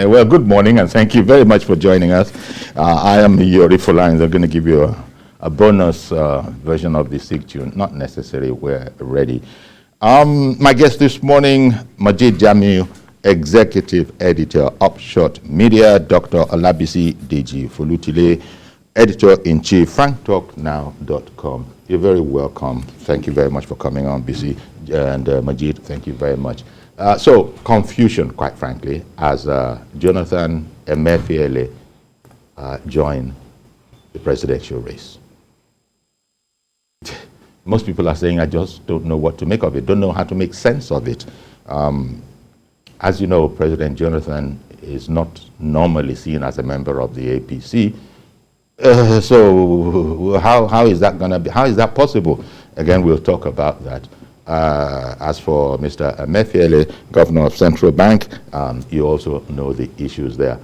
Well, good morning, and thank you very much for joining us. I am Yori Fulani. I'm going to give you a bonus version of the SIG tune. Not necessarily, we're ready. My guest this morning, Majid Jamiu, Executive Editor, Upshot Media, Dr. Olabisi Deji Folutile, Editor-in-Chief, franktalknow.com. You're very welcome. Thank you very much for coming on, BC. And Majid, thank you very much. So, confusion, quite frankly, as Jonathan Emefiele joined the presidential race. Most people are saying, I just don't know what to make of it, don't know how to make sense of it. As you know, President Jonathan is not normally seen as a member of the APC. So how is that going to be? How is that possible? Again, we'll talk about that. As for Mr. Emefiele, Governor of Central Bank, you also know the issues there.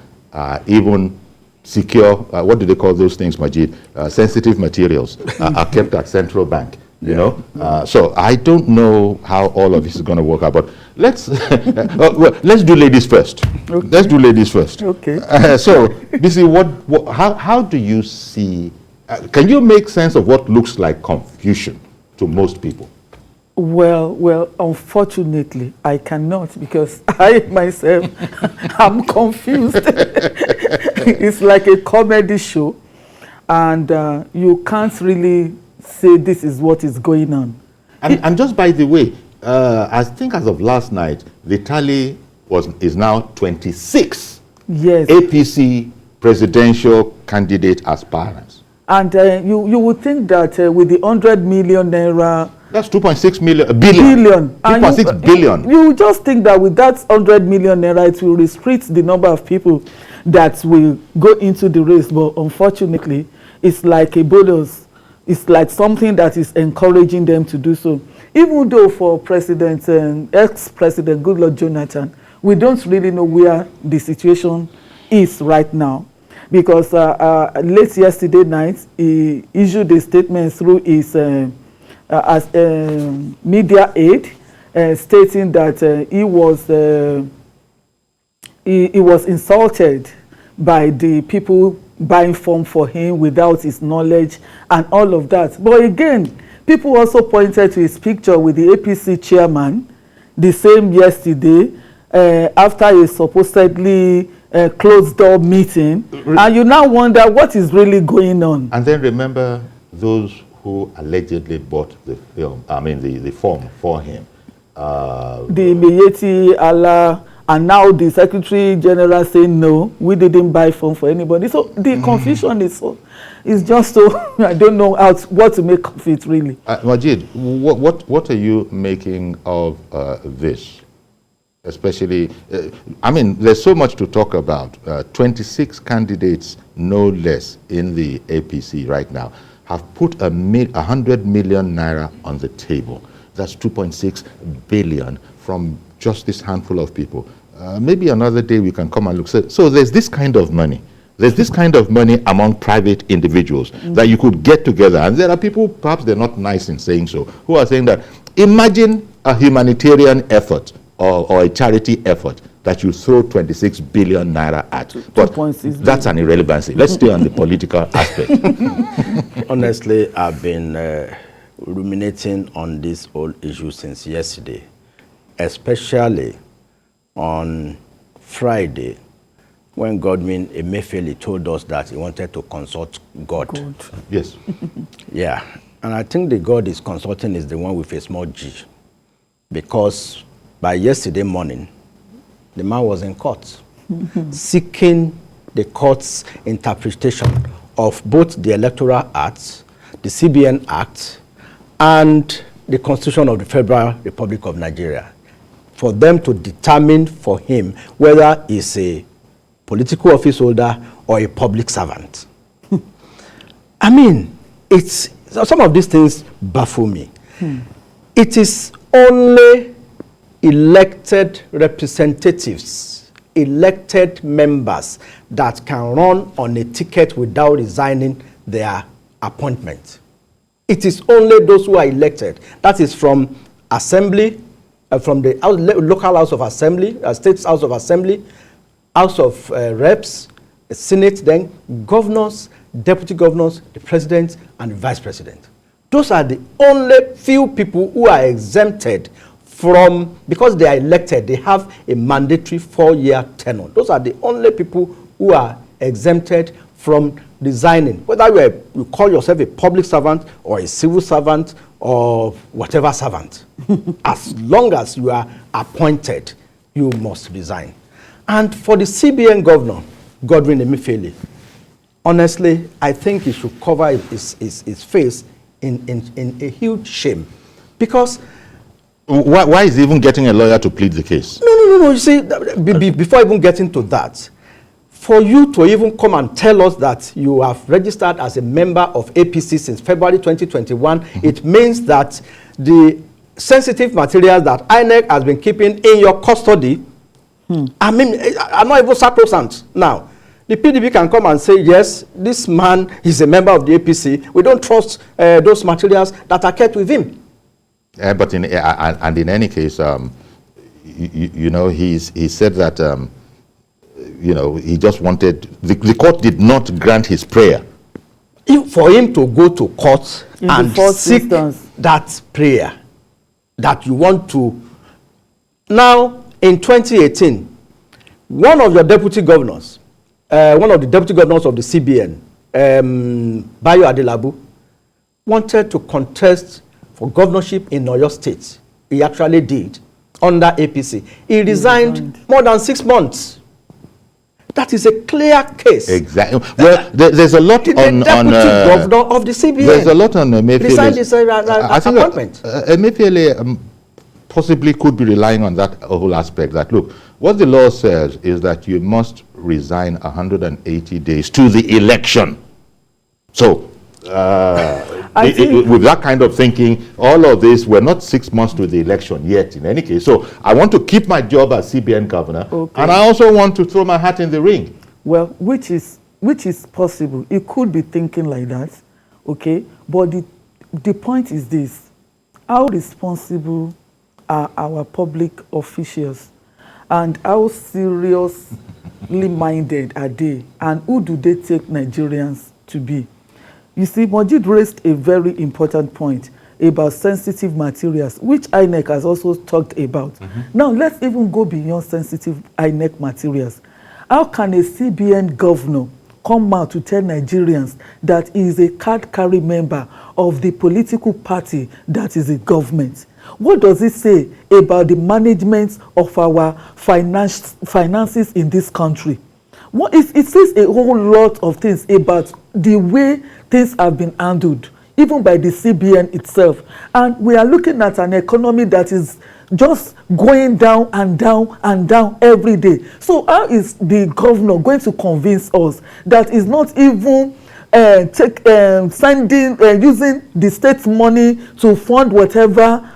Even secure, what do they call those things, Majid? Sensitive materials are kept at Central Bank. You know, so I don't know how all of this is going to work out. But let's let's do ladies first. Okay. Let's do ladies first. Okay. So, BC, how do you see? Can you make sense of what looks like confusion to most people? Well, unfortunately, I cannot, because I myself am confused. It's like a comedy show, and you can't really say this is what is going on. And just by the way, I think as of last night, the tally is now 26. Yes. APC presidential candidate aspirants. And you would think that with the 100 million naira, that's 2.6 billion. 2.6 billion. You just think that with that 100 million naira, it will restrict the number of people that will go into the race. But unfortunately, it's like a bonus. It's like something that is encouraging them to do so. Even though for President, ex-President Goodluck Jonathan, we don't really know where the situation is right now. Because late yesterday night, he issued a statement through his media aide, stating that he was insulted by the people buying form for him without his knowledge and all of that. But again, people also pointed to his picture with the APC chairman, the same yesterday, after a supposedly closed-door meeting. And you now wonder what is really going on. And then remember those who allegedly bought the form for him. The Meyeti Allah. And now the Secretary General saying, no, we didn't buy form for anybody. So the confusion is just so, I don't know what to make of it, really. Majid, what are you making of this? Especially, there's so much to talk about. 26 candidates, no less, in the APC right now, have put 100 million naira on the table. That's 2.6 billion from just this handful of people. Maybe another day we can come and look. So there's this kind of money. There's this kind of money among private individuals that you could get together. And there are people, perhaps they're not nice in saying so, who are saying that imagine a humanitarian effort or a charity effort that you throw 26 billion naira at. But that's an irrelevancy. Let's stay on the political aspect. Honestly, I've been ruminating on this whole issue since yesterday, especially on Friday, when Godwin Emefiele told us that he wanted to consult God. Yes. Yeah. And I think the God he's consulting is the one with a small g. Because by yesterday morning, the man was in court, seeking the court's interpretation of both the Electoral Act, the CBN Act, and the Constitution of the Federal Republic of Nigeria, for them to determine for him whether he's a political office holder or a public servant. I mean, some of these things baffle me. It is only elected representatives, elected members that can run on a ticket without resigning their appointment. It is only those who are elected. That is from assembly, from the local house of assembly, state house of assembly, House of Reps, the Senate, then governors, deputy governors, the president, and the vice president. Those are the only few people who are exempted from, because they are elected, they have a mandatory 4-year tenure. Those are the only people who are exempted from resigning, whether you call yourself a public servant or a civil servant or whatever servant. As long as you are appointed, you must resign. And for the CBN governor, Godwin Emefiele, honestly, I think he should cover his face in a huge shame. Because why is he even getting a lawyer to plead the case? No. You see, before even getting to that, for you to even come and tell us that you have registered as a member of APC since February 2021, it means that the sensitive materials that INEC has been keeping in your custody, I mean, are not even sacrosanct. Now, the PDP can come and say, yes, this man is a member of the APC. We don't trust those materials that are kept with him. But in any case, you know, he said that you know, he just wanted, the court did not grant his prayer. For him to go to court and seek that prayer that you want to. Now, in 2018, one of your deputy governors, one of the deputy governors of the CBN, Bayo Adelabu, wanted to contest for governorship in Oyo State. He actually did, under APC. He resigned more than 6 months. That is a clear case. Exactly. Well, there's a lot on governor of the CBN. There's a lot on Emefiele. Resigned his appointment. Emefiele possibly could be relying on that whole aspect. That look, what the law says is that you must resign 180 days to the election. So, with that kind of thinking, all of this, we're not 6 months to the election yet in any case. So I want to keep my job as CBN governor, and I also want to throw my hat in the ring. Well, which is possible. It could be thinking like that, okay? But the point is this: how responsible are our public officials, and how seriously minded are they, and who do they take Nigerians to be? You see, Majid raised a very important point about sensitive materials, which INEC has also talked about. Now, let's even go beyond sensitive INEC materials. How can a CBN governor come out to tell Nigerians that he is a card-carrying member of the political party that is in government? What does it say about the management of our finances in this country? It says a whole lot of things about the way things have been handled, even by the CBN itself. And we are looking at an economy that is just going down and down and down every day. So how is the governor going to convince us that is not even using the state's money to fund whatever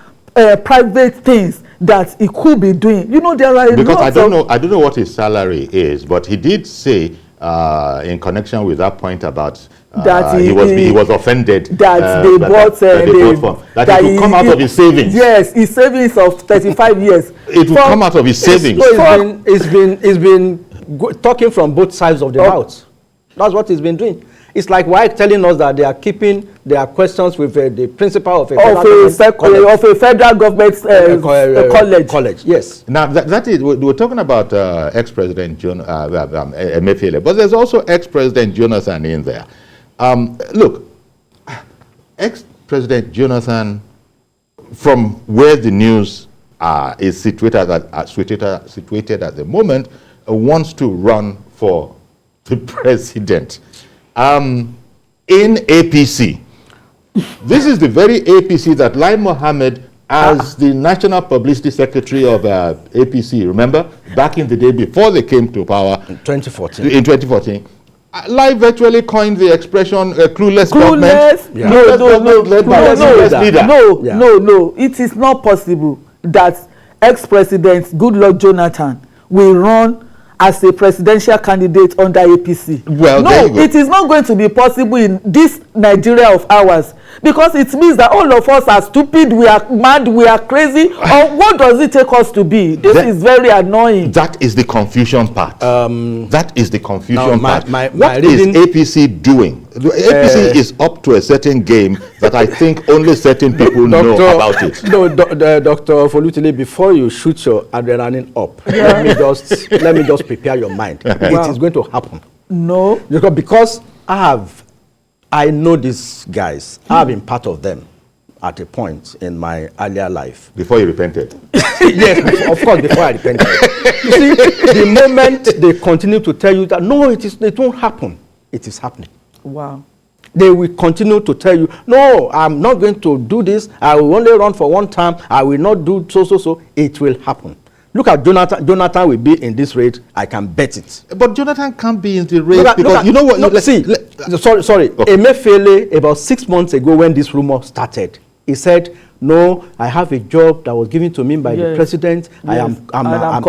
private things that he could be doing? You know, there are because I don't know what his salary is, but he did say in connection with that point about that he was offended that they bought that it would come out of his savings. Yes, his savings of 35 years. It will come out of his savings. It's been talking from both sides of the mouth. That's what he's been doing. It's like why telling us that they are keeping their questions with the principal of a federal government college. Yes. Now that is, we're talking about ex-president Emefiele, but there's also ex-president Jonathan in there. Look, ex-president Jonathan, from where the news is situated at the moment, wants to run for the president. In APC. This is the very APC that Lai Mohammed, as the National Publicity Secretary of APC, remember, back in the day before they came to power. In 2014. In 2014. Lai virtually coined the expression clueless government. Yeah. No. It is not possible that ex-president Goodluck Jonathan will run as a presidential candidate under APC. Well, no, it is not going to be possible in this Nigeria of ours, because it means that all of us are stupid, we are mad, we are crazy. Or what does it take us to be? This is very annoying. That is the confusion part. That is the confusion part. What is APC doing? The APC is up to a certain game that I think only certain people know about it. No, Dr. Folutile, before you shoot your adrenaline up, let me just prepare your mind. It is going to happen. No. Because I know these guys. I have been part of them at a point in my earlier life. Before you repented? Yes, of course, before I repented. You see, the moment they continue to tell you that, no, it won't happen, it is happening. Wow. They will continue to tell you, no, I'm not going to do this. I will only run for one time. I will not do so. It will happen. Look at Jonathan. Jonathan will be in this race. I can bet it. But Jonathan can't be in the race because you know what? Sorry. Okay. Emefiele, about 6 months ago when this rumor started, he said, no, I have a job that was given to me by the president. Yes. I'm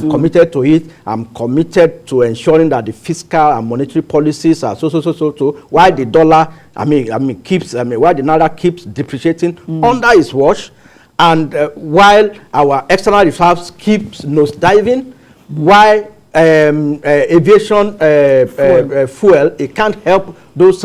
committed to it. I'm committed to ensuring that the fiscal and monetary policies are so. Why the dollar, why the Naira keeps depreciating under his watch, and while our external reserves keeps nosediving, why aviation fuel, it can't help those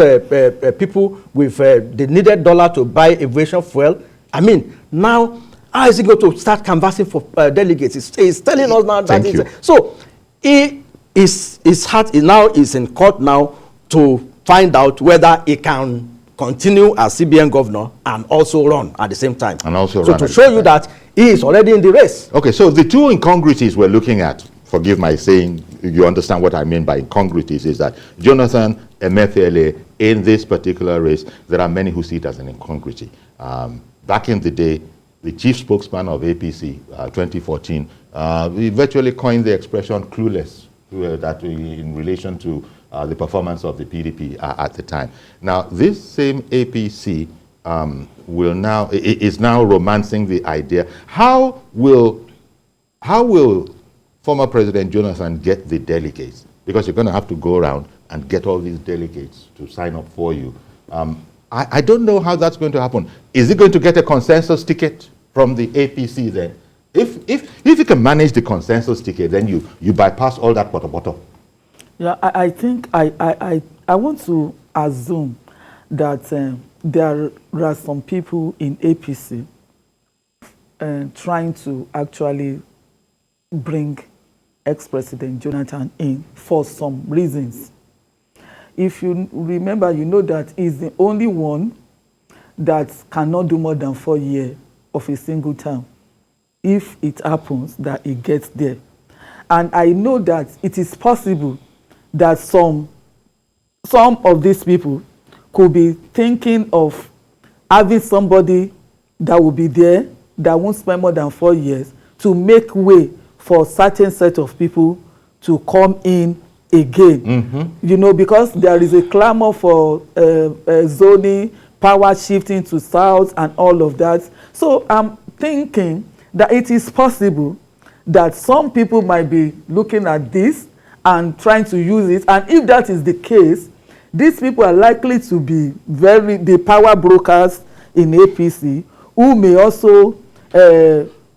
people with the needed dollar to buy aviation fuel. I mean, now, how is he going to start canvassing for delegates? He's telling us now that so his heart now is in court now to find out whether he can continue as CBN governor and also run at the same time. So to show you that he is already in the race. Okay, so the two incongruities we're looking at, forgive my saying, you understand what I mean by incongruities, is that Jonathan Emefiele, in this particular race, there are many who see it as an incongruity. Back in the day, the chief spokesman of APC, 2014, we virtually coined the expression clueless in relation to the performance of the PDP at the time. Now, this same APC is now romancing the idea. How will former President Jonathan get the delegates? Because you're going to have to go around and get all these delegates to sign up for you. I don't know how that's going to happen. Is he going to get a consensus ticket from the APC then? If you can manage the consensus ticket, then you bypass all that potopoto. Yeah, I think I want to assume that there are some people in APC trying to actually bring ex-President Jonathan in for some reasons. If you remember, you know that he's the only one that cannot do more than 4 years of a single term if it happens that he gets there. And I know that it is possible that some of these people could be thinking of having somebody that will be there that won't spend more than 4 years to make way for a certain set of people to come in again. You know, because there is a clamor for zoning, power shifting to south and all of that. So I'm thinking that it is possible that some people might be looking at this and trying to use it. And if that is the case, these people are likely to be the power brokers in APC who may also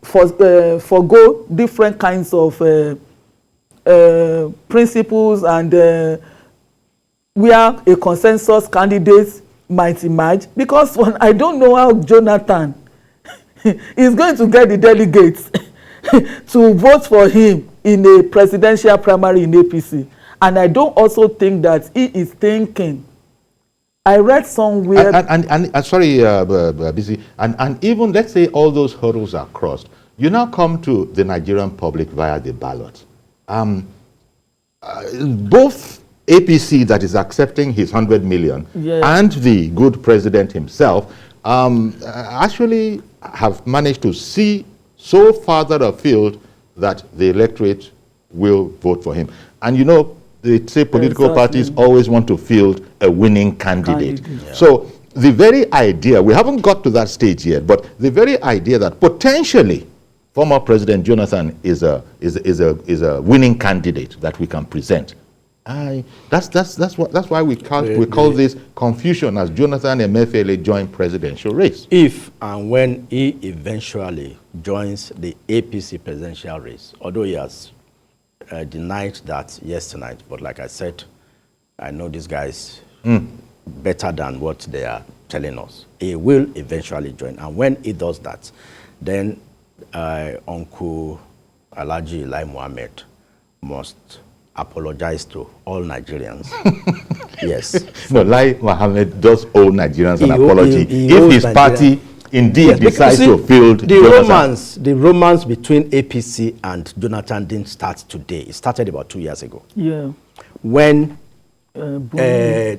forgo different kinds of principles and where a consensus candidate might emerge, because I don't know how Jonathan is going to get the delegates to vote for him in a presidential primary in APC. And I don't also think that he is thinking. I read somewhere. Sorry, BC, and even let's say all those hurdles are crossed, you now come to the Nigerian public via the ballot. Both APC, that is accepting his 100 million, and the good president himself, actually have managed to see so farther afield that the electorate will vote for him. And you know, they say political parties always want to field a winning candidate. So the very idea, we haven't got to that stage yet, but the very idea that potentially former President Jonathan is a winning candidate that we can present. That's why we call this confusion as Jonathan Emefiele joined presidential race. If and when he eventually joins the APC presidential race, although he has denied that yesterday, but like I said, I know these guys better than what they are telling us. He will eventually join, and when he does that, then Uncle Alhaji Lai Mohammed must apologize to all Nigerians. Yes. No, Lai Mohammed does owe Nigerians an apology. If his party indeed decides to field the romance between APC and Jonathan didn't start today. It started about 2 years ago. Yeah. When Buni.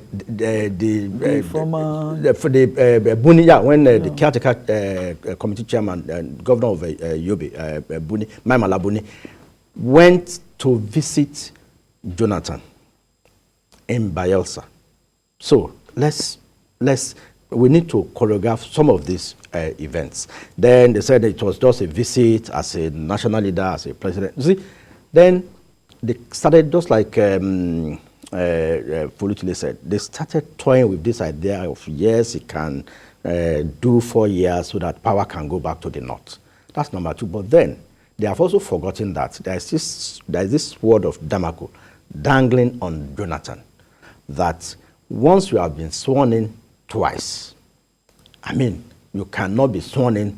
the caretaker committee chairman, governor of Yobe, Buni, Maimala Buni, went to visit Jonathan in Bayelsa. So we need to choreograph some of these events. Then they said it was just a visit as a national leader, as a president. You see, then they started just like Folutile said, they started toying with this idea of, yes, it can do 4 years so that power can go back to the north. That's number two. But then they have also forgotten that there is this sword of Damocles dangling on Jonathan, that once you have been sworn in twice, I mean, you cannot be sworn in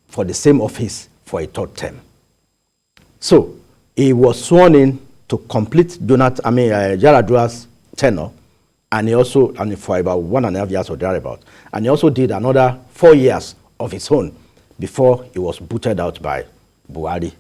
for the same office for a third term. So he was sworn in to complete Yaradua's tenure, and he also, for about 1.5 years or thereabout, and he also did another 4 years of his own before he was booted out by Buhari,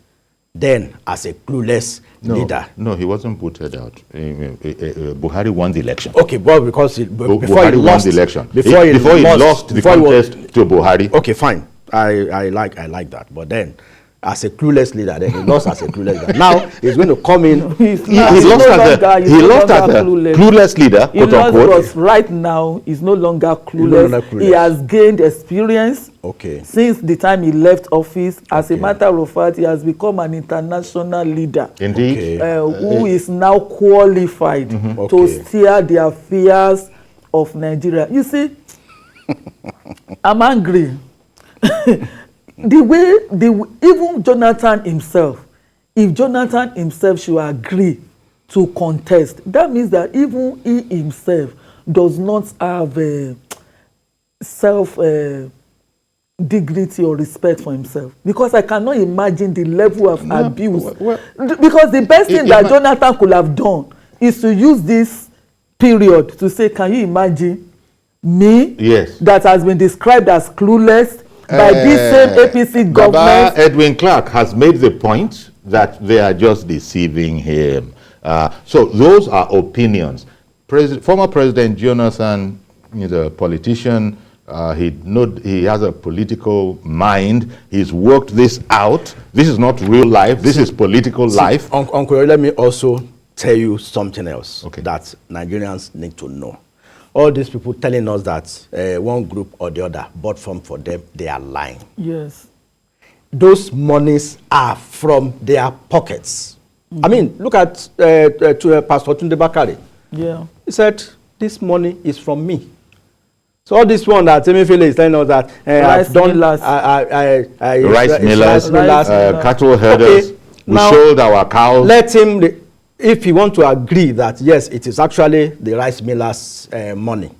then as a clueless leader. No, he wasn't booted out. Buhari won the election. Okay, well, because Buhari won the election. Before he lost the contest to Buhari. Okay, fine. I like that. But then, as a clueless leader, then he lost as a clueless leader. Now he's going to come in. He lost as a clueless leader. He lost because right now he's no longer clueless. He has gained experience. Okay. Since the time he left office, as a matter of fact, he has become an international leader. Indeed. Who is now qualified to steer the affairs of Nigeria. You see, I'm angry. Even Jonathan himself, if Jonathan himself should agree to contest, that means that even he himself does not have self dignity or respect for himself, because I cannot imagine the level of abuse. Because the best thing that Jonathan could have done is to use this period to say, can you imagine me, that has been described as clueless by this same APC government? Baba Edwin Clark has made the point that they are just deceiving him. So those are opinions. Former President Jonathan is a politician. He has a political mind. He's worked this out. This is not real life. This is political life. Uncle, let me also tell you something else that Nigerians need to know. All these people telling us that one group or the other bought from for them, they are lying. Yes. Those monies are from their pockets. I mean, look at Pastor Tunde Bakare. Yeah. He said, this money is from me. So all this one that Emefiele is telling us that I've done rice millers, cattle herders, we sold our cows. Let him, if he wants to agree that yes, it is actually the rice millers' money.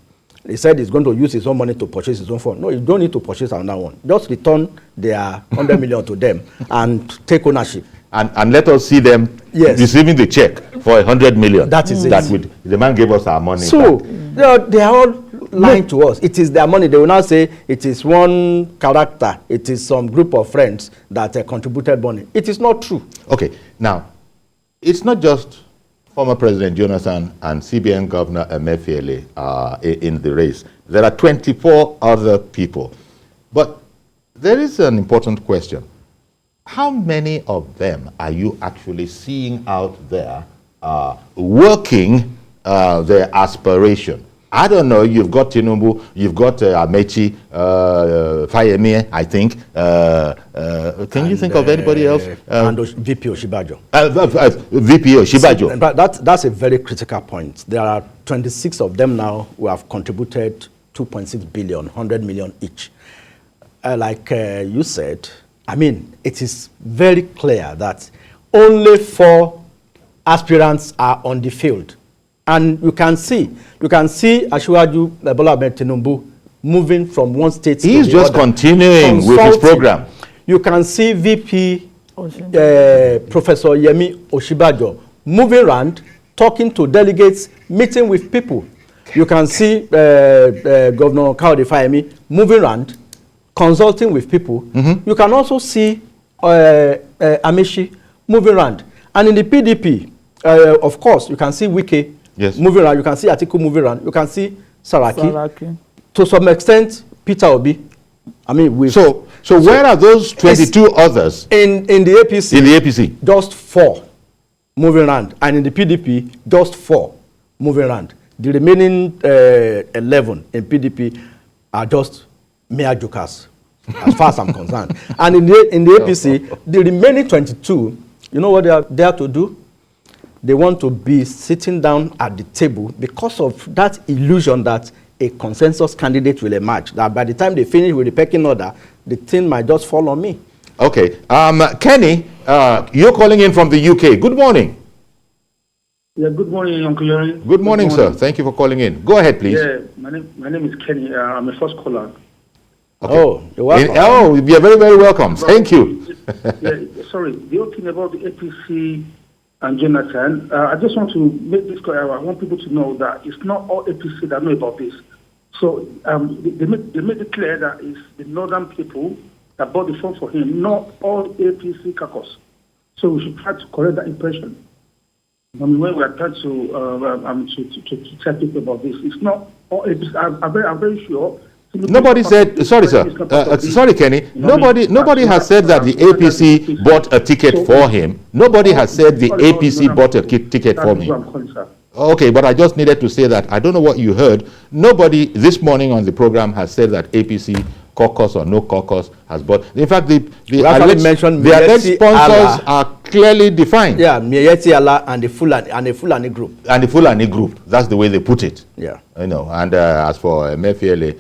He said he's going to use his own money to purchase his own phone. No, you don't need to purchase another one. Just return their 100 million to them and take ownership. And let us see them receiving the check for 100 million. That is it. The man gave us our money. So they are all lying to us. It is their money. They will now say it is one character. It is some group of friends that contributed money. It is not true. Okay. Now, it's not just former President Jonathan and CBN Governor Emefiele in the race. There are 24 other people. But there is an important question. How many of them are you actually seeing out there working their aspiration? I don't know. You've got Tinubu, you've got Amechi, Fayemie, I think. Can you think of anybody else? And VP Oshibajo. VP Oshibajo. But that's a very critical point. There are 26 of them now who have contributed 2.6 billion, 100 million each. Like you said, I mean, it is very clear that only 4 aspirants are on the field. And you can see Asiwaju Bola Ahmed Tinubu moving from one state to the other. He's just continuing with his program. You can see VP Professor Yemi Oshibajo moving around, talking to delegates, meeting with people. You can see Governor Kaode Fayemi moving around, consulting with people. You can also see Amechi moving around. And in the PDP, of course, you can see Wike moving around. You can see Atiku moving around. You can see Saraki. To some extent, Peter Obi. I mean, so where are those 22 others? In the APC. In the APC. Just 4 moving around. And in the PDP, just 4 moving around. The remaining 11 in PDP are just mere jokers, as far as I'm concerned. And in the APC, the remaining 22, you know what they are there to do? They want to be sitting down at the table because of that illusion that a consensus candidate will emerge. That by the time they finish with the pecking order, the thing might just fall on me. Okay. Kenny, you're calling in from the UK. Good morning. Yeah, good morning, Uncle Yuri. Good morning, sir. Thank you for calling in. Go ahead, please. Yeah, my name is Kenny. I'm a first caller. Okay. Oh, you're welcome. You're very, very welcome. Thank you. Sorry, the whole thing about the APC and Jonathan, I just want to make this clear. I want people to know that it's not all APC that know about this. So they made it clear that it's the northern people that bought the phone for him, not all APC caucus. So we should try to correct that impression. I mean, when we are trying to tell people about this, it's not all APC. I'm very sure. Nobody said, sorry, sir. Sorry, Kenny. Nobody has said that the APC bought a ticket for him. Nobody has said the APC bought a ticket for him. Okay, but I just needed to say that. I don't know what you heard. Nobody this morning on the program has said that APC, caucus or no caucus, has bought. In fact, the alleged sponsors are clearly defined. Yeah, Miyetti Allah and the Fulani group. And the Fulani group. That's the way they put it. Yeah. You know, and as for Emefiele,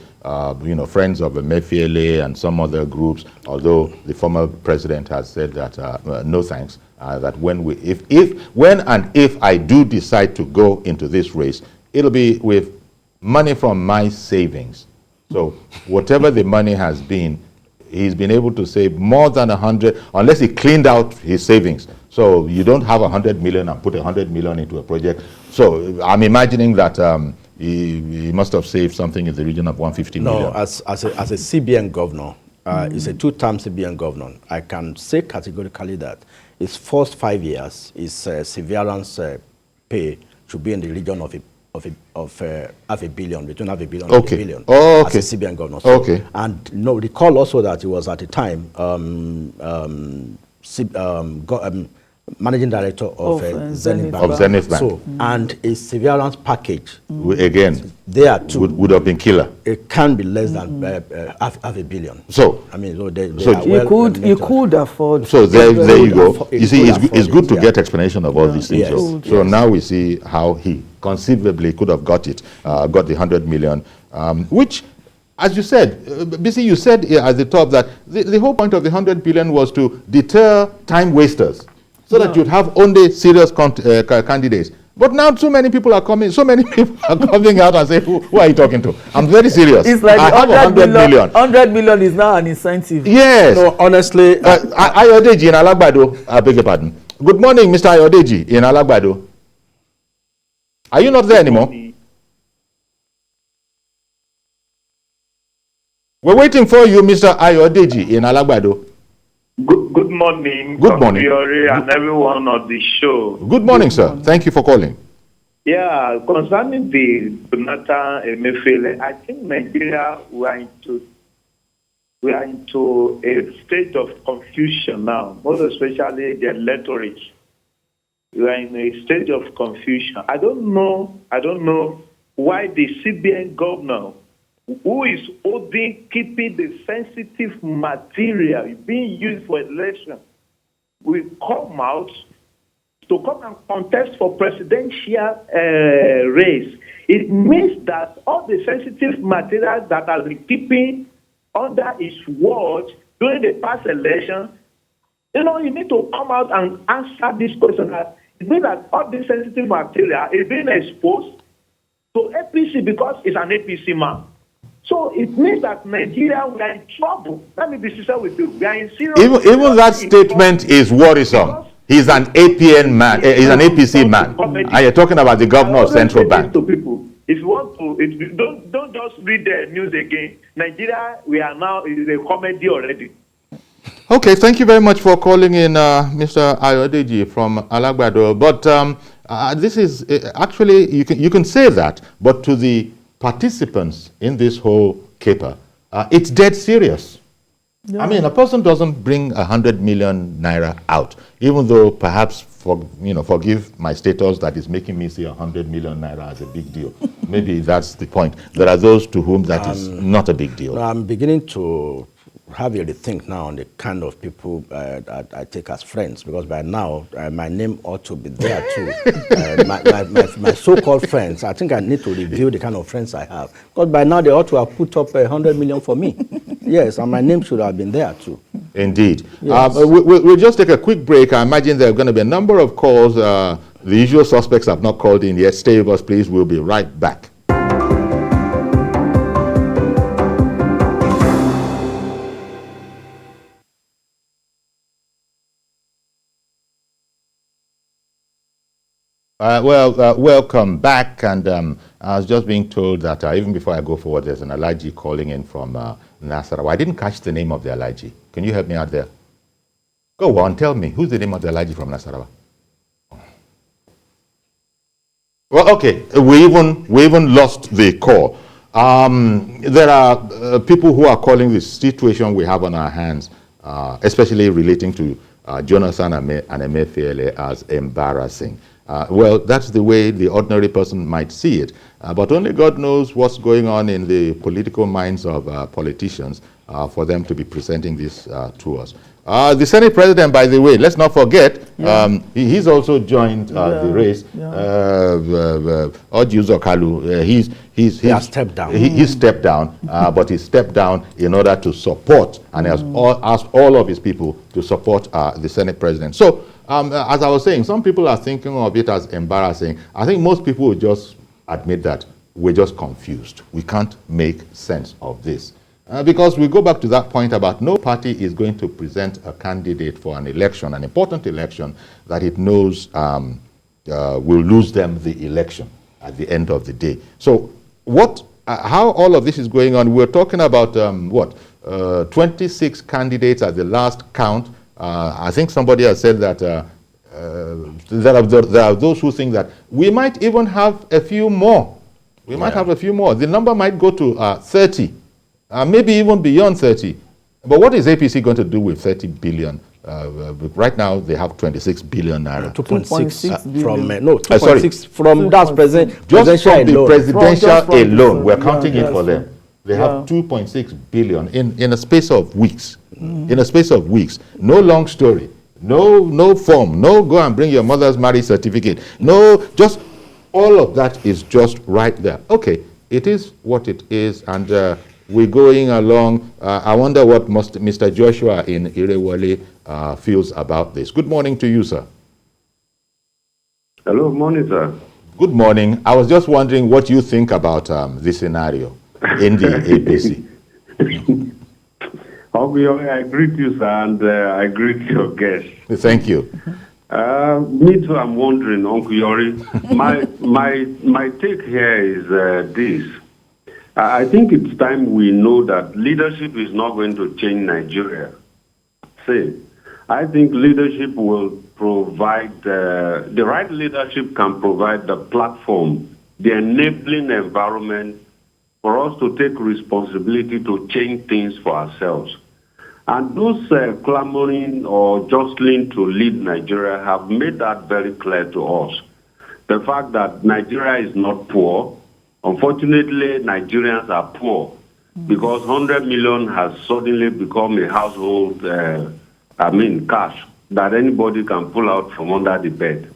friends of Emefiele and some other groups, although the former president has said that no thanks, that when and if I do decide to go into this race, it'll be with money from my savings. So whatever the money has been, he's been able to save more than 100, unless he cleaned out his savings. So you don't have 100 million and put 100 million into a project. So I'm imagining that he must have saved something in the region of 150 million. No, as a CBN governor, he's a 2-term CBN governor. I can say categorically that his first 5 years, his severance pay should be in the region of half a billion, between half a billion and a billion, as a CBN governor. So, and recall also that he was at the time managing director of Zenith Bank. So, and a severance package again there too would have been killer. It can be less than half a billion. So I mean, you could afford. So there you go. You see, it's good to get explanation of all these things. So now we see how he conceivably could have got the 100 million, which, as you said, BC, you said at the top that the whole point of the 100 billion was to deter time wasters, so that you'd have only serious candidates. But now so many people are coming out and say, who are you talking to? I'm very serious. It's like 100 million. 100 million is now an incentive. Yes. No, honestly. Ayodeji in Alagbado, I beg your pardon. Good morning, Mr. Ayodeji in Alagbado. Are you not there anymore? We're waiting for you, Mr. Ayodeji in Alagbado. Good morning. Good morning. And everyone on the show. Good morning, sir. Thank you for calling. Yeah, concerning the Jonathan Emefiele, I think Nigeria we are into a state of confusion now, most especially the electorate. We are in a state of confusion. I don't know why the CBN governor, who is keeping the sensitive material being used for election, will come out to come and contest for presidential race. It means that all the sensitive material that has been keeping under his watch during the past election, you need to come out and answer this question. It means that all this sensitive material is being exposed to APC because it's an APC man. So it means that Nigeria, we are in trouble. Let me be sincere with you. We are in serious Even that statement is worrisome. He's an APN man. He's an APC man. And you're talking about the governor of Central Bank. To people, if you want to, don't just read the news again. Nigeria, we are now is a comedy already. Okay, thank you very much for calling in, Mr. Ayodeji from Alagbado. But this is actually, you can say that, but to the participants in this whole caper, it's dead serious. Yeah. I mean, a person doesn't bring 100 million naira out, even though perhaps, forgive my status that is making me see 100 million naira as a big deal. Maybe that's the point. There are those to whom that is not a big deal. No, I'm beginning to have a rethink now on the kind of people I take as friends, because by now my name ought to be there too. My so-called friends, I think I need to review the kind of friends I have, because by now they ought to have put up 100 million for me. Yes, and my name should have been there too. Indeed. Yes. We'll just take a quick break. I imagine there are going to be a number of calls. The usual suspects have not called in yet. Stay with us, please. We'll be right back. Welcome back, and I was just being told that even before I go forward, there's an Alaji calling in from Nasarawa. I didn't catch the name of the Alaji. Can you help me out there? Go on, tell me, who's the name of the Alaji from Nasarawa? Well, okay, we even lost the call. There are people who are calling the situation we have on our hands, especially relating to Jonathan and Emefiele, as embarrassing. Well, that's the way the ordinary person might see it. But only God knows what's going on in the political minds of politicians for them to be presenting this to us. The Senate President, by the way, let's not forget, he's also joined the race. Ojuzo Kalu, he has stepped down. He stepped down, but he stepped down in order to support, and has asked all of his people to support the Senate President. So, as I was saying, some people are thinking of it as embarrassing. I think most people will just admit that we're just confused. We can't make sense of this. Because we go back to that point about no party is going to present a candidate for an election, an important election, that it knows will lose them the election at the end of the day. So how all of this is going on, we're talking about 26 candidates at the last count. I think somebody has said that there are those who think that we might even have a few more. We might have a few more. The number might go to 30, maybe even beyond 30. But what is APC going to do with 30 billion? Right now, they have 26 billion naira. 2.6 from no, 2.6 from that just from the presidential alone. We're counting counting it for them. They have 2.6 billion in a space of weeks. In a space of weeks. No long story. No form. No go and bring your mother's marriage certificate. No, just all of that is just right there. Okay, it is what it is, and we're going along. I wonder what Mr. Joshua in Irewole feels about this. Good morning to you, sir. Hello, morning, sir. Good morning. I was just wondering what you think about this scenario in the APC. I greet you, sir, and I greet your guests. Thank you. Me too, I'm wondering, Uncle Yori. my take here is this. I think it's time we know that leadership is not going to change Nigeria. I think leadership will provide, the right leadership can provide the platform, the enabling environment for us to take responsibility to change things for ourselves. And those clamoring or jostling to lead Nigeria have made that very clear to us. The fact that Nigeria is not poor, Unfortunately, Nigerians are poor because 100 million has suddenly become a household, cash that anybody can pull out from under the bed.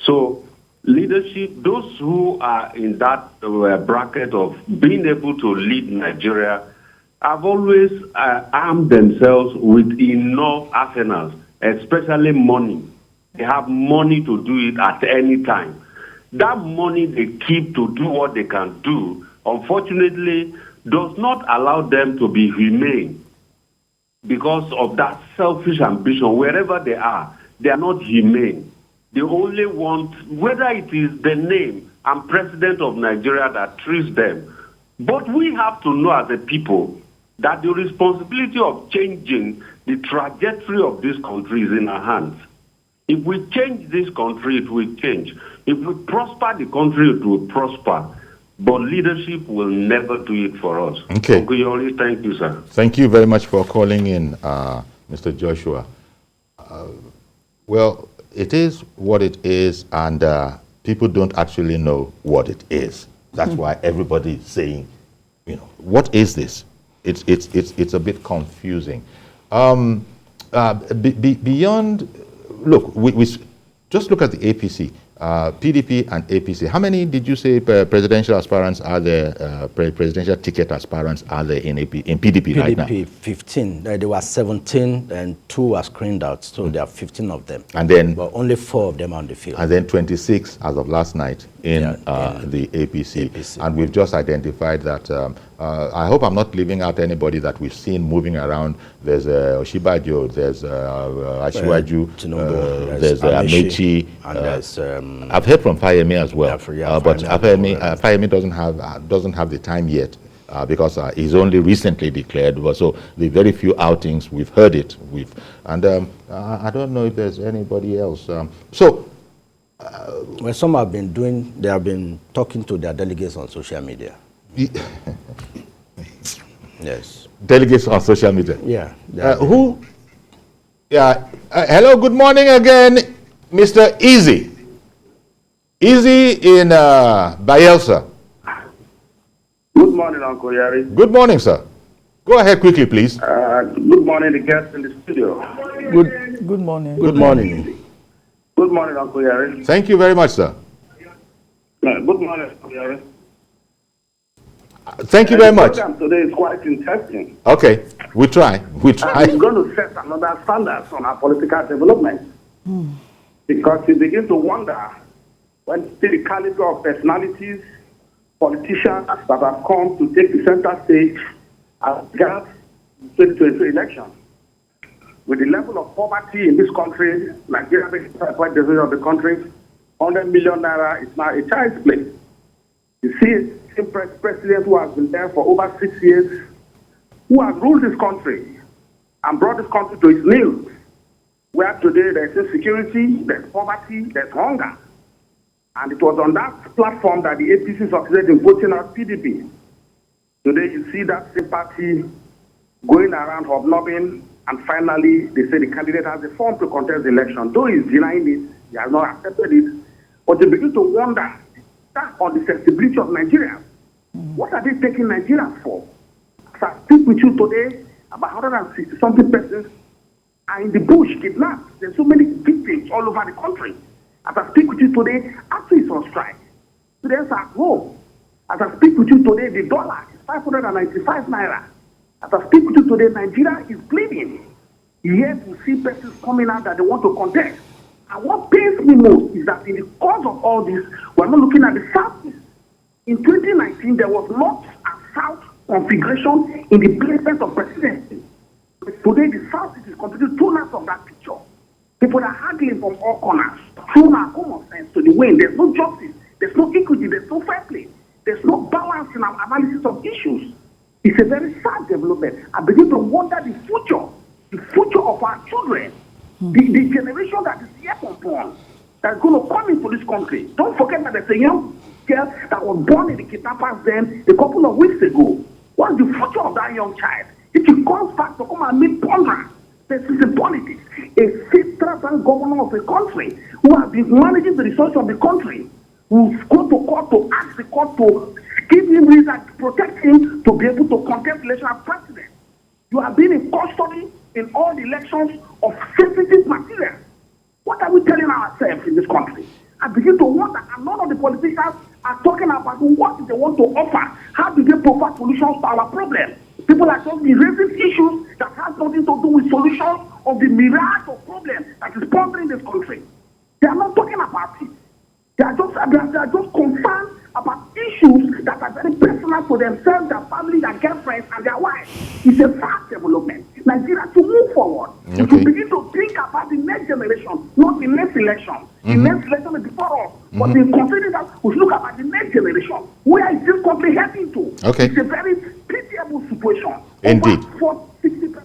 So leadership, those who are in that bracket of being able to lead Nigeria have always armed themselves with enough arsenals, especially money. They have money to do it at any time. That money they keep to do what they can do, unfortunately, does not allow them to be humane because of that selfish ambition. Wherever they are not humane. They only want, whether it is the name and president of Nigeria that treats them. But we have to know as a people that the responsibility of changing the trajectory of this country is in our hands. If we change this country, it will change. If we prosper the country, it will prosper. But leadership will never do it for us. Okay. Okoyori, thank you, sir. Thank you very much for calling in, Mr. Joshua. Well, it is what it is, and people don't actually know what it is. That's why everybody is saying, what is this? It's a bit confusing. Beyond, look, we just look at the APC, PDP and APC. How many did you say presidential aspirants are there? Presidential ticket aspirants are there in PDP right now? PDP 15. There were 17 and 2 were screened out, so there are 15 of them. And then, but only 4 of them are on the field. And then 26 as of last night in the APC. And we've just identified that. I hope I'm not leaving out anybody that we've seen moving around. There's Oshibajo, there's Ashiwaju, there's Amechi, and there's I've heard from Fayemi as well, but Fayemi doesn't have the time yet because he's only recently declared. So the very few outings we've heard it, and I don't know if there's anybody else. Well, some have been they have been talking to their delegates on social media. Yes. Delegates on social media. Yeah. Who? Yeah. Hello. Good morning again, Mr. Easy. Easy in Bayelsa. Good morning, Uncle Yari. Good morning, sir. Go ahead quickly, please. Good morning, the guests in the studio. Good morning. Good morning. Good morning, Uncle Yari. Thank you very much, sir. Good morning, Uncle Yari. Thank you very much. The program today is quite interesting. Okay, we try. It's going to set another standard on our political development. Because you begin to wonder when you see the caliber of personalities, politicians that have come to take the center stage as regards the 2023 election. With the level of poverty in this country, Nigeria being the of the country, 100 million naira is now a child's play. You see a president who has been there for over 6 years, who has ruled this country and brought this country to its knees, where today there's insecurity, there's poverty, there's hunger. And it was on that platform that the APC succeeded in voting out PDP. Today you see that same party going around hobnobbing, and finally they say the candidate has a form to contest the election. Though he's denying it, he has not accepted it. But you begin to wonder on the sensibility of Nigerians. What are they taking Nigerians for? As I speak with you today, about 160-something persons are in the bush kidnapped. There's so many victims all over the country. As I speak with you today, APC is on strike. Students are at home. As I speak with you today, the dollar is 595 naira. As I speak with you today, Nigeria is bleeding. Yet we see persons coming out that they want to contest. And what pains me most is that in the course of all this, we're not looking at the Southeast. In 2019, there was North and South configuration in the placement of presidency. Today, the Southeast is completely torn out of that picture. People are haggling from all corners, thrown our common sense to the wind. There's no justice, there's no equity, there's no fair play, there's no balance in our analysis of issues. It's a very sad development. I begin to wonder the future of our children, the generation that is yet unborn, that's going to come into this country. Don't forget that there's a young girl that was born in the kidnappers den a couple of weeks ago. What's the future of that young child? If he comes back to come and meet Pondra, this is in politics, a state-threatened governor of a country who has been managing the resources of the country, who's go to court to ask the court to be able to contest the election as president. You have been in custody in all the elections of sensitive material. What are we telling ourselves in this country? I begin to wonder, and none of the politicians are talking about what they want to offer. How do they provide solutions to our problem? People are just raising issues that has nothing to do with solutions of the mirage of problems that is pondering this country. They are not talking about it. They are just concerned about issues that are very personal for themselves, their families, their girlfriends, and their wives. It's a fast development. Nigeria to move forward. Okay. We should begin to think about the next generation, not the next election. The next election is before us. But we consider that we should look about the next generation. Where is this country heading to? Okay. It's a very pitiable situation. Indeed. Over 60%.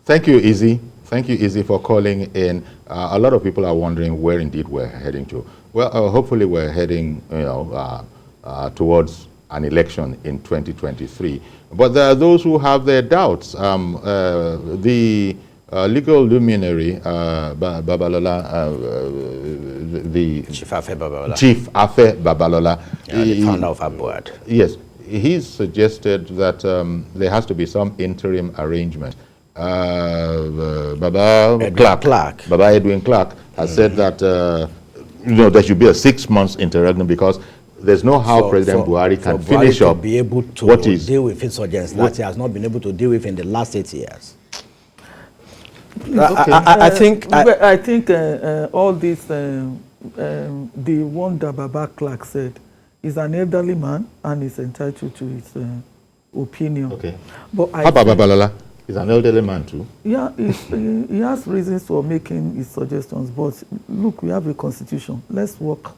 Thank you, Izzy. Thank you, Izzy, for calling in. A lot of people are wondering where indeed we're heading to. Well, hopefully we're heading, towards an election in 2023. But there are those who have their doubts. The Legalluminary, Babalola, the Chief Afe Babalola. Chief Afe Babalola, The founder of Abuad. yes, he's suggested that there has to be some interim arrangement. Baba Edwin Clark has said that there should be a 6 months interregnum because there's no how President Buhari can finish up be able to what is deal with insurgents that he has not been able to deal with in the last 8 years. Okay. I think all this, the one that Baba Clark said, is an elderly man and is entitled to his opinion. Okay. But How about Babalola? He's an elderly man too. Yeah, he has reasons for making his suggestions. But look, we have a constitution. Let's work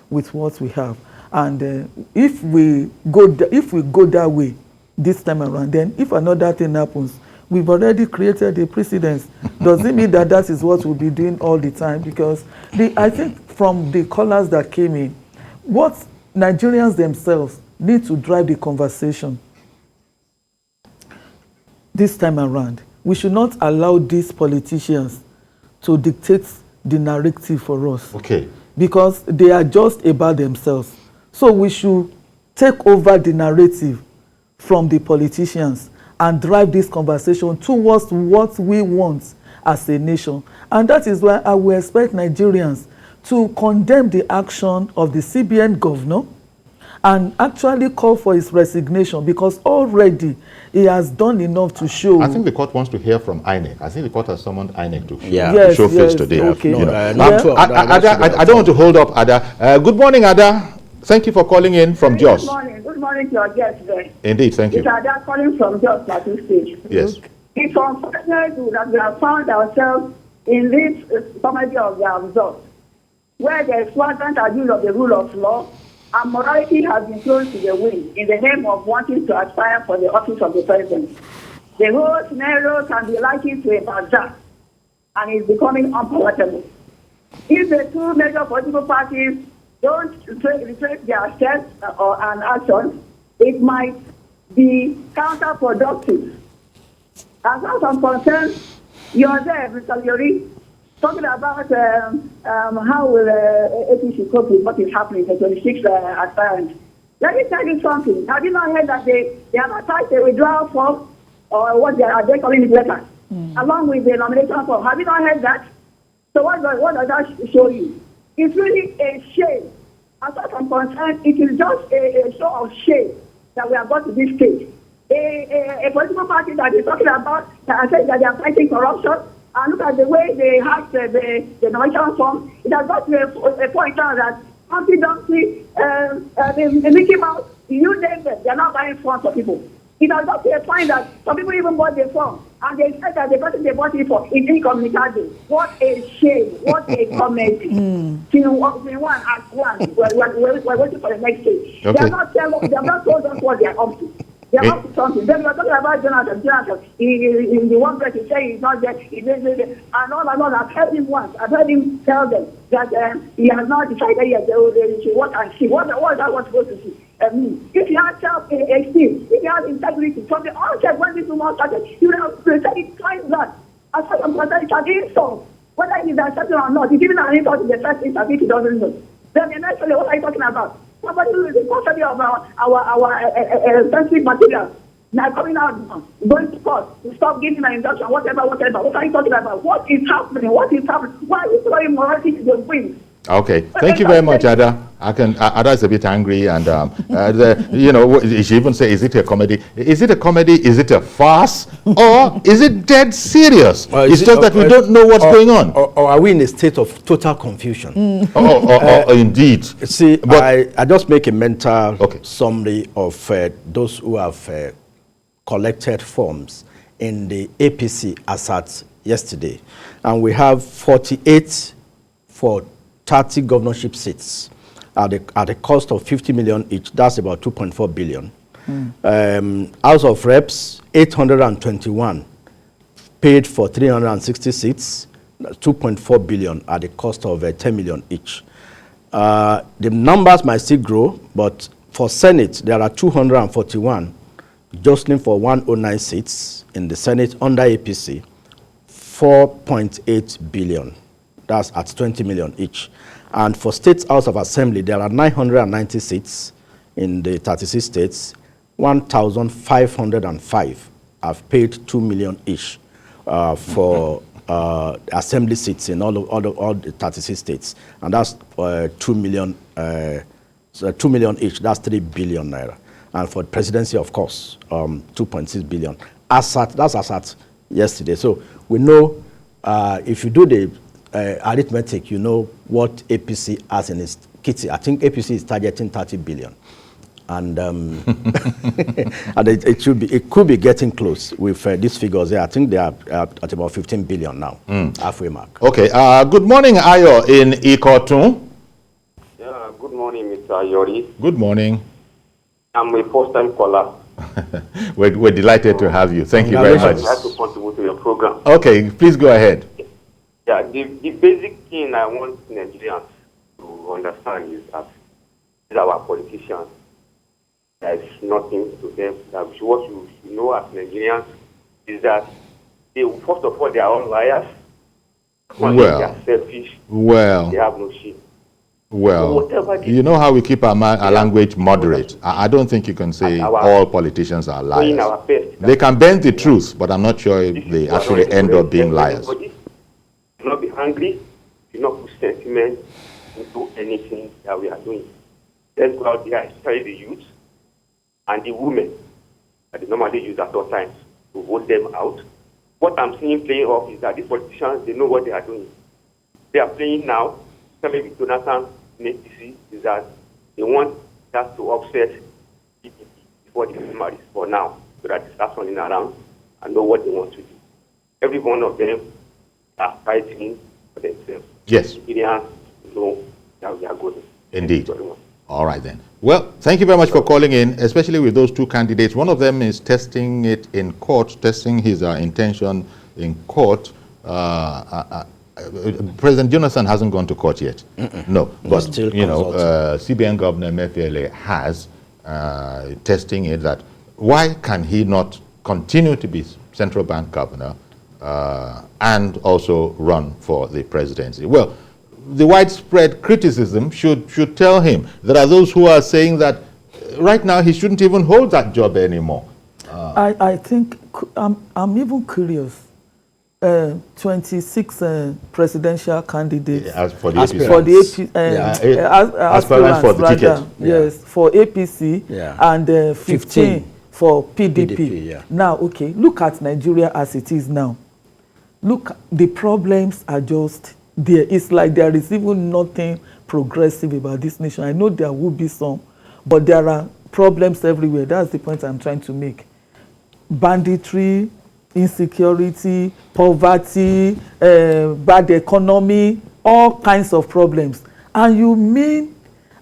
with what we have. And if we go that way this time around, then if another thing happens, we've already created a precedent. Does it mean that that is what we'll be doing all the time? Because I think from the callers that came in, what Nigerians themselves need to drive the conversation this time around. We should not allow these politicians to dictate the narrative for us. Okay. Because they are just about themselves. So we should take over the narrative from the politicians and drive this conversation towards what we want as a nation. And that is why I will expect Nigerians to condemn the action of the CBN governor and actually call for his resignation, because already he has done enough to show. I think the court wants to hear from INEC. I think the court has summoned INEC to Yes, show face today. okay. I don't want to hold up Ada. Good morning, Ada. Thank you for calling in from Jos. Good morning. Good morning to your guest today. Indeed, thank you. It's Ada calling from Jos, Plateau State. Yes. It's unfortunate that we have found ourselves in this comedy of the result, where there is flagrant abuse of the rule of law, and morality has been thrown to the wind in the name of wanting to aspire for the office of the president. The whole scenario can be likened to a bazaar, and is becoming unpalatable. If the two major political parties don't retrace their steps and actions, it might be counterproductive. As far as I'm concerned, you're there, Mr. Yori, talking about how will APC cope with what is happening to 26 aspirants. Let me tell you something. Have you not heard that they have attached a withdrawal form, or what they are calling it letter, along with the nomination form? Have you not heard that? So what does that show you? It's really a shame. As far as I'm concerned, it is just a show of shame that we have got to this stage. A political party that is talking about that says that they are fighting corruption, and look at the way they have the nomination form. It has got to a point now that Humpty Dumpty, Mickey Mouse, you name them, they are not buying forms for people. It has got to a point that some people even bought the form, and they said that the person they bought it for is incommunicado. What a shame! What a comedy! One at one. We're waiting for the next stage. Okay. They have not told us what they are up to. They are up to something. Then we are talking about Jonathan. In the one place he said he's not there. And all I've heard him once. I've heard him tell them that he has not decided yet. They should watch and see. What is that one supposed to see? If he has self-esteem, if he has integrity, from the onset when this woman started, he would have said it twice that. As far as I'm concerned, it's an insult. Whether it is accepted or not, it's even an insult in the first interview, he doesn't know. Then the next one, what are you talking about? Somebody who is in custody of our sensitive material. Now coming out, going to court, stop giving an induction, whatever. What are you talking about? What is happening? Why are we throwing morality to the wind? Okay, thank you very much, Ada. Ada is a bit angry, and she even say, "Is it a comedy? Is it a comedy? Is it a farce, or is it dead serious?" It's just that we don't know what's going on. Or are we in a state of total confusion? Indeed. See, but I just make a mental summary of those who have collected forms in the APC as at yesterday, and we have 48 for 30 governorship seats at a cost of 50 million each. That's about 2.4 billion. House of Reps, 821 paid for 360 seats, 2.4 billion at the cost of 10 million each. The numbers might still grow, but for Senate, there are 241 jostling for 109 seats in the Senate under APC, 4.8 billion. That's at 20 million each. And for State House of Assembly, there are 990 seats in the 36 states. 1,505 have paid 2 million each for assembly seats in all the 36 states. And that's 2 million each. That's 3 billion naira. And for presidency, of course, 2.6 billion. That's as at yesterday. So we know if you do the arithmetic, you know what APC has in its kitty. I think APC is targeting 30 billion. And, and it could be getting close with these figures there. I think they are at about 15 billion now, halfway mark. Okay. Good morning, Ayo in Ikotun. Yeah, good morning, Mr. Ayori. Good morning. I'm a first-time caller. We're delighted to have you. Thank you very much. I have to contribute to your program. Okay, please go ahead. Yeah, the basic thing I want Nigerians to understand is that these are our politicians. There is nothing to them. What you know as Nigerians is that they, first of all, they are all liars. They are selfish. They have no shame. Well, you know how we keep our language moderate. I don't think you can say all politicians are liars. They can bend the truth, but I'm not sure if they actually end up being liars. Do not be angry. Do not put sentiment into anything that we are doing. Let's go out there, especially the youth and the women that they normally use at all times to vote them out. What I'm seeing play off is that these politicians, they know what they are doing. They are playing now, especially with Jonathan in APC, is that they want that to upset PPP before the primaries for now, so that they start running around and know what they want to do. Every one of them are fighting for themselves. Yes. Nigerians know that we are good. Indeed. All right then. Well, thank you very much for calling in, especially with those two candidates. One of them is testing it in court, testing his intention in court. President Jonathan hasn't gone to court yet. No, but you know, CBN Governor Emefiele has testing it that why can he not continue to be central bank governor and also run for the presidency? Well, the widespread criticism should tell him. There are those who are saying that right now he shouldn't even hold that job anymore. I think I'm even curious. 26 presidential candidates for the APC. For the aspirants for the ticket. Yes, for APC and 15 for PDP. Now, okay, look at Nigeria as it is now. Look, the problems are just there. It's like there is even nothing progressive about this nation. I know there will be some, but there are problems everywhere. That's the point I'm trying to make. Banditry, insecurity, poverty, bad economy, all kinds of problems. And you mean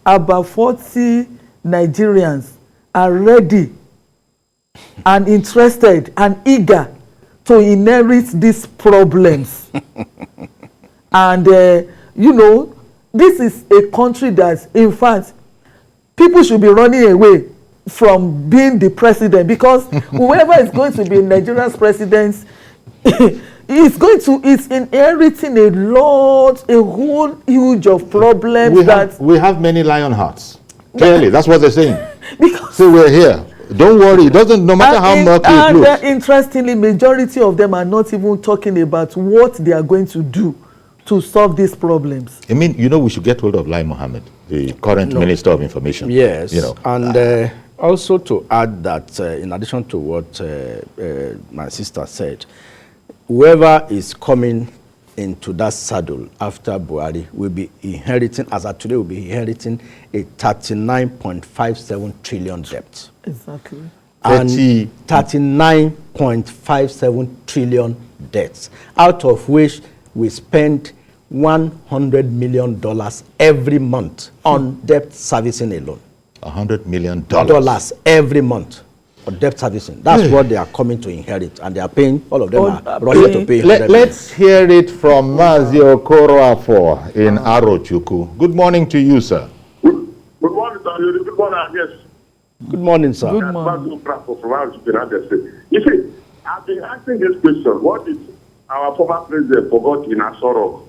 about 40 Nigerians are ready and interested and eager to inherit these problems. And, you know, this is a country that, in fact, people should be running away from being the president, because whoever is going to be Nigeria's president is inheriting a whole huge of problems. We have many lion hearts. Clearly, that's what they're saying. So we're here. Don't worry, it doesn't, no matter how murky it looks. And interestingly, majority of them are not even talking about what they are going to do to solve these problems. I mean, we should get hold of Lai Mohammed, the current Minister of Information. Yes, and also to add that in addition to what my sister said, whoever is coming into that saddle after Buhari will be inheriting, as of today, will be inheriting a 39.57 trillion debt. Exactly. And 39.57 trillion debts, out of which we spend $100 million every month on debt servicing alone. $100 million every month for debt servicing. That's what they are coming to inherit, and they are paying. All of them are rushing to pay. Let's hear it from Mazi Okoroafo in Arochukwu. Good morning to you, sir. Good morning, sir. Good morning, yes. Good morning, sir. Good morning. You see, I've been asking this question. What did our former president forgot in Asoro?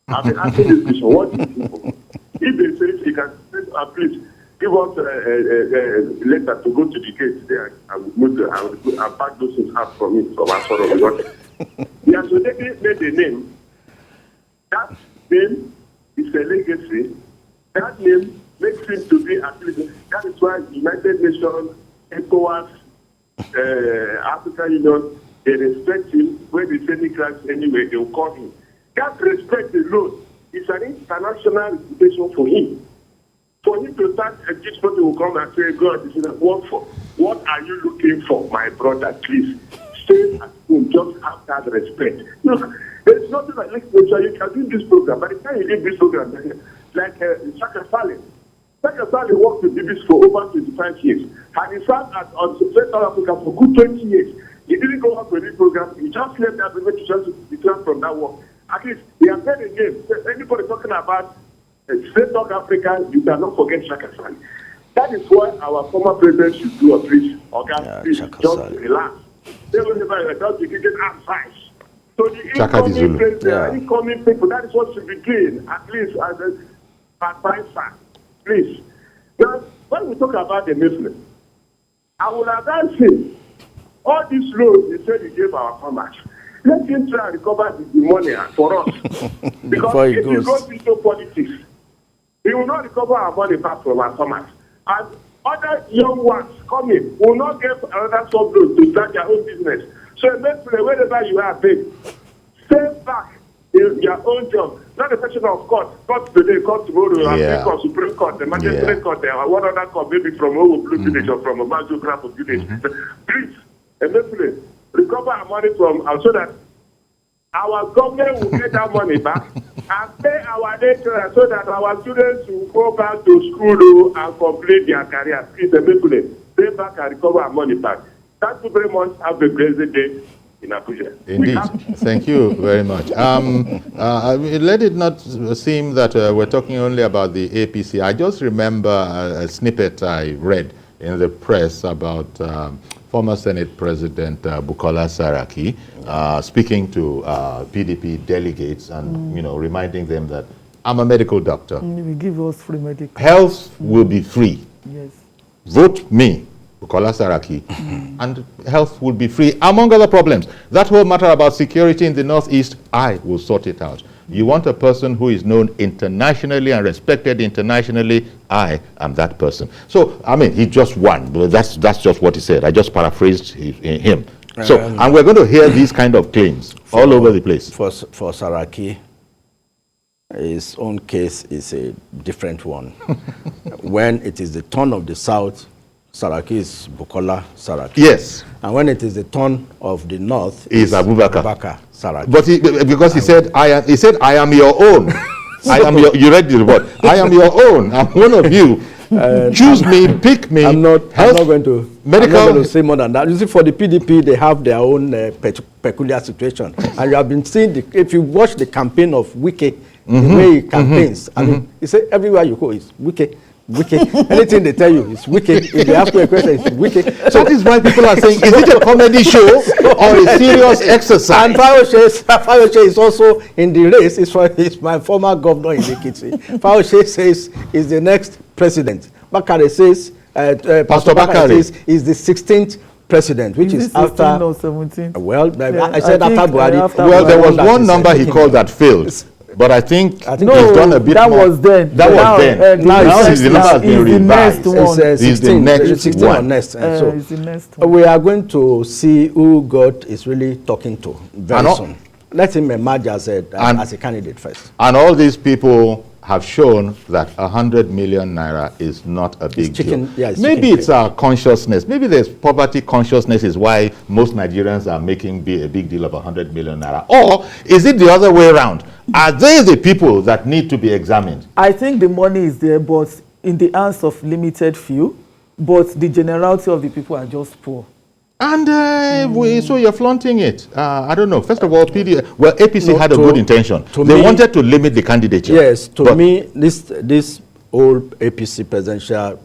I've been asking this question. What did he forget? If they say he can please give us a letter to go to the gate there, I'll pack those things out from him from Asoro, because he has already made a name. That name is a legacy. That name makes him to be at least. That is why United Nations, ECOWAS, African Union, they respect him. When they say he crimes anyway, they will call him. That respect alone is an international reputation for him. For him to start, this person will come and say, God, this is what for? What are you looking for, my brother? Please stay at home. Just have that respect. Look, there's nothing like you can do this program. By the time you leave this program, like Shaka Saleh. Shaka Saleh worked with BBC for over 25 years. And he served on Central Africa for good 20 years. He didn't go up with this program. He just left that to just return from that work. At least he has played a game. Anybody talking about Central Africa, you cannot forget Shaka Saleh. That is why our former president should do a please. Please, just relax. They will never just be getting outside. So the incoming president, incoming people, that is what should be doing, at least as a advisor. Please. Now, when we talk about the Muslim, I will advance him. All these loans he said he gave our farmers, let him try and recover the money for us. Because if he goes into politics, he will not recover our money back from our farmers. And other young ones coming will not get another sub-loan to start their own business. So wherever you are, babe, stay back in your own job. Not a question of court. Court today, court tomorrow, court, Supreme Court, the Magistrate Court, one other court, maybe from Owo Blue Village or from a Mazu Graph of Village. Please, recover our money from so that our government will get that money back and pay our lecturers so that our students will go back to school and complete their career. Please, pay back and recover our money back. Thank you very much. Have a blessed day in Abuja. Indeed. Thank you very much. Let it not seem that we're talking only about the APC. I just remember a snippet I read in the press about former Senate President Bukola Saraki speaking to PDP delegates and reminding them that I'm a medical doctor. We give us free medical. Health will be free. Yes. Vote me, Bukola Saraki, and health will be free, among other problems. That whole matter about security in the Northeast, I will sort it out. You want a person who is known internationally and respected internationally, I am that person. So, I mean, he just won. That's just what he said. I just paraphrased him. So, and we're going to hear these kind of claims all over the place. For Saraki, his own case is a different one. When it is the turn of the South, Saraki is Bukola Saraki. Yes. And when it is the turn of the North, is Abubakar Saraki. But because he said, I am your own. You read the report. I am your own. I'm one of you. Choose me, pick me. I'm not going to say more than that. You see, for the PDP, they have their own peculiar situation. And you have been seeing, if you watch the campaign of Wike, the way he campaigns, I mean, he said everywhere you go, it's Wike. Anything they tell you is wicked. If they ask you a question, it's wicked. So that is why people are saying, is it a comedy show or a serious exercise? And Fayose is also in the race. It's my former governor in Ekiti. Fayose says he's the next president. Bakare says Pastor Bakare is the 16th president, which is after. Or 17? Well, Yeah, I said after Buhari. Well, there was one number he called that failed. But I think he's done a bit that more. Was then. That was then. Now the number has been revised. It's the next one. Next. It's the next one. We are going to see who God is really talking to very soon. Let him emerge as a candidate first. And all these people have shown that 100 million naira is not a big deal. Yeah, maybe it's our consciousness. Maybe there's poverty consciousness is why most Nigerians are making a big deal of 100 million naira. Or is it the other way around? Are they the people that need to be examined? I think the money is there, but in the hands of limited few. But the generality of the people are just poor. And so you're flaunting it. I don't know. First of all, APC had a good intention. They wanted to limit the candidature. Yes, to me, this old APC presidential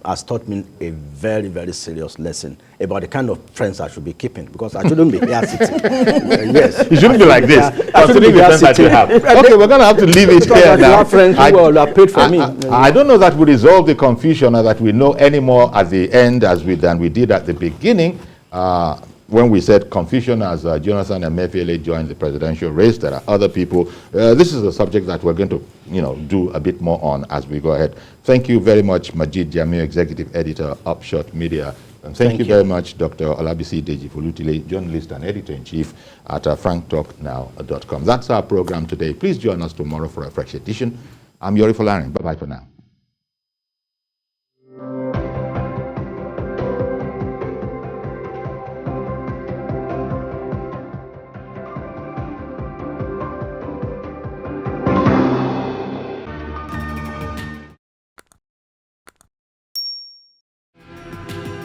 has taught me a very, very serious lesson about the kind of friends I should be keeping, because I shouldn't be here sitting. Yes. You shouldn't be like this. Considering the friends that you have. Okay, we're going to have to leave it here now. Have friends who are paid for me. I don't know that we resolve the confusion or that we know any more at the end than we did at the beginning. When we said confusion as Jonathan Emefiele joined the presidential race, there are other people. This is a subject that we're going to, do a bit more on as we go ahead. Thank you very much, Majid Jamil, Executive Editor, Upshot Media. And thank you very much, Dr. Olabisi Deji-Folutile, Journalist and Editor-in-Chief at franktalknow.com. That's our program today. Please join us tomorrow for a fresh edition. I'm Yori Folarin. Bye-bye for now.